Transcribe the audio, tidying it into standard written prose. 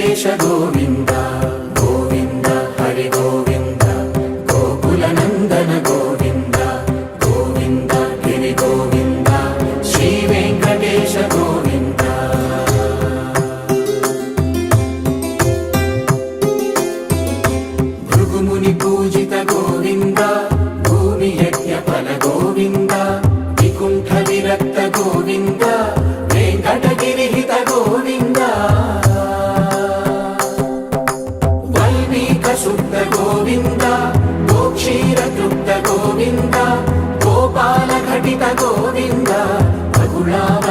వెంకటేశ గోవింద గోవింద హరి గోవింద గోకుల నందన గోవింద గోవింద గిరి గోవింద శ్రీ వెంకటేశ గోవింద భృగుముని పూజిత గోవింద భూమి యజ్ఞ ఫల గోవింద వికుంఠ విరక్త గోవింద వెంకటగిరిహిత గోవింద వల్మీక శుద్ధ గోవింద గోక్షీర తృప్త గోవింద గోపాల ఘటిత గోవింద బహుళావ